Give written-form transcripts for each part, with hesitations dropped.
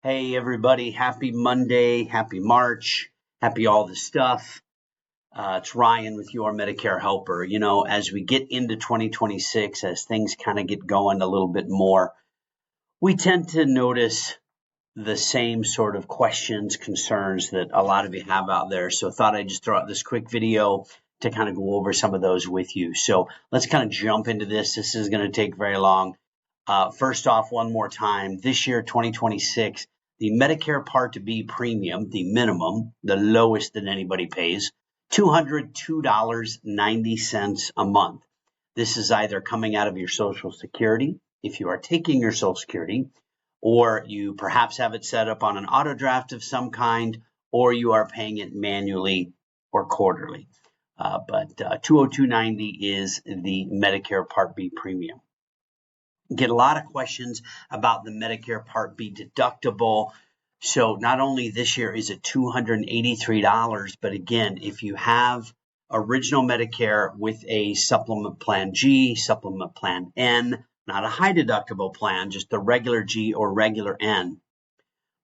Hey everybody, happy Monday, happy March, happy all the stuff. It's Ryan with your Medicare helper. As we get into 2026, as things kind of get going a little bit more, we tend to notice the same sort of questions, concerns that a lot of you have out there. So I thought I'd just throw out this quick video to kind of go over some of those with you. So let's kind of jump into this. This is going to take very long. First off, one more time, this year, 2026, the Medicare Part B premium, the minimum, the lowest that anybody pays, $202.90 a month. This is either coming out of your Social Security, if you are taking your Social Security, or you perhaps have it set up on an auto draft of some kind, or you are paying it manually or quarterly. But $202.90 is the Medicare Part B premium. Get a lot of questions about the Medicare Part B deductible. So not only this year is it $283, but again, if you have original Medicare with a supplement plan G, supplement plan N, not a high deductible plan, just the regular G or regular N,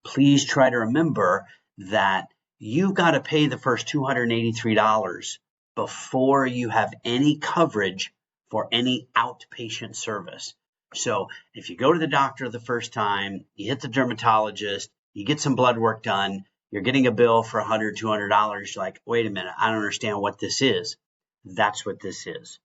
please try to remember that you've got to pay the first $283 before you have any coverage for any outpatient service. So if you go to the doctor the first time, you hit the dermatologist, you get some blood work done, you're getting a bill for $100, $200, you're like, wait a minute, I don't understand what this is. That's what this is.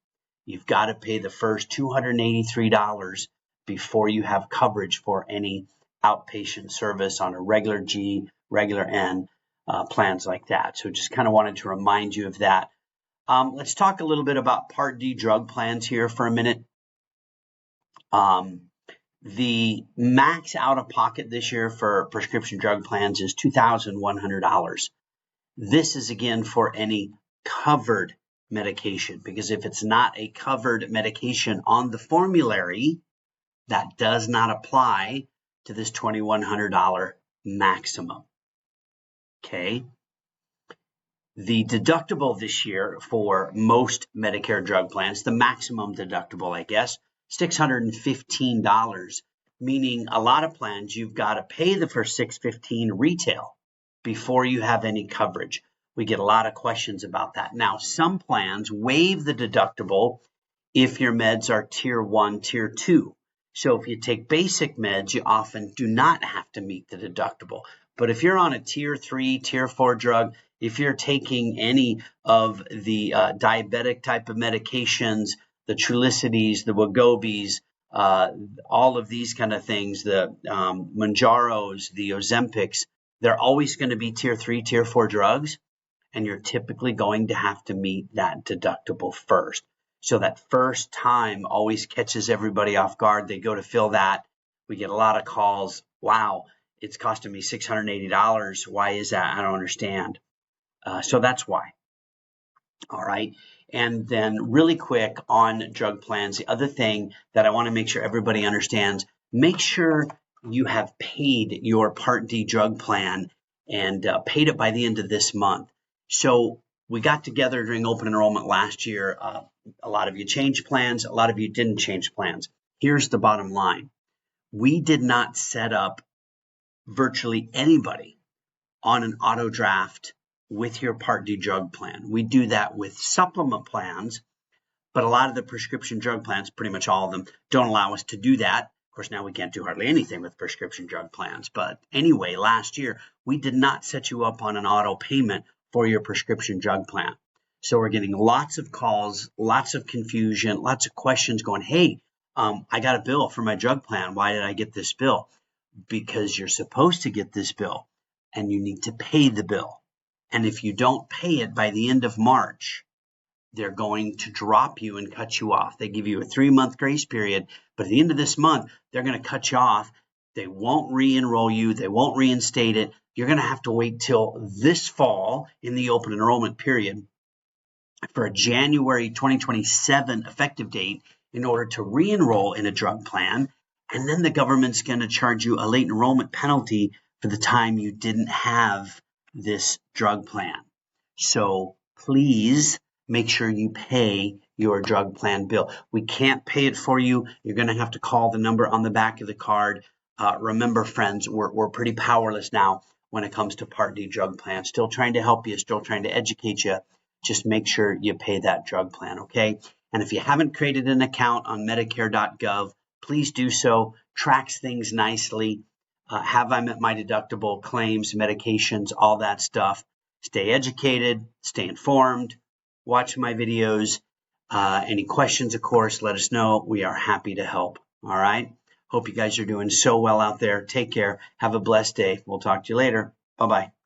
You've got to pay the first $283 before you have coverage for any outpatient service on a regular G, regular N, plans like that. So just kind of wanted to remind you of that. Let's talk a little bit about Part D drug plans here for a minute. The max out-of-pocket this year for prescription drug plans is $2,100. This is, again, for any covered medication, because if it's not a covered medication on the formulary, that does not apply to this $2,100 maximum. Okay. The deductible this year for most Medicare drug plans, the maximum deductible, I guess, $615, meaning a lot of plans you've got to pay the first $615 retail before you have any coverage. We get a lot of questions about that. Now, some plans waive the deductible if your meds are tier 1, tier 2. So if you take basic meds, you often do not have to meet the deductible. But if you're on a tier 3, tier 4 drug, if you're taking any of the diabetic type of medications, the Trulicities, the Wegovys, all of these kind of things, the Mounjaros, the Ozempics, they're always going to be tier 3, tier 4 drugs, and you're typically going to have to meet that deductible first. So that first time always catches everybody off guard. They go to fill that. We get a lot of calls. Wow, it's costing me $680. Why is that? I don't understand. So that's why. All right. And then really quick on drug plans, the other thing that I want to make sure everybody understands, make sure you have paid your Part D drug plan and paid it by the end of this month. So we got together during open enrollment last year. A lot of you changed plans. A lot of you didn't change plans. Here's the bottom line. We did not set up virtually anybody on an auto draft with your Part D drug plan. We do that with supplement plans, but a lot of the prescription drug plans, pretty much all of them, don't allow us to do that. Of course, now we can't do hardly anything with prescription drug plans. But anyway, last year, we did not set you up on an auto payment for your prescription drug plan. So we're getting lots of calls, lots of confusion, lots of questions going, hey, I got a bill for my drug plan. Why did I get this bill? Because you're supposed to get this bill and you need to pay the bill. And if you don't pay it by the end of March, they're going to drop you and cut you off. They give you a 3-month grace period, but at the end of this month, they're going to cut you off. They won't re-enroll you. They won't reinstate it. You're going to have to wait till this fall in the open enrollment period for a January 2027 effective date in order to re-enroll in a drug plan. And then the government's going to charge you a late enrollment penalty for the time you didn't have this drug plan. So please make sure you pay your drug plan bill. We can't pay it for you. You're going to have to call the number on the back of the card. remember, friends, we're pretty powerless now when it comes to Part D drug plans. Still trying to help you, still trying to educate you. Just make sure you pay that drug plan, okay? And if you haven't created an account on Medicare.gov, please do so. Tracks things nicely. Have I met my deductible, claims, medications, all that stuff. Stay educated, stay informed, watch my videos. Any questions, of course, let us know. We are happy to help. All right. Hope you guys are doing so well out there. Take care. Have a blessed day. We'll talk to you later. Bye-bye.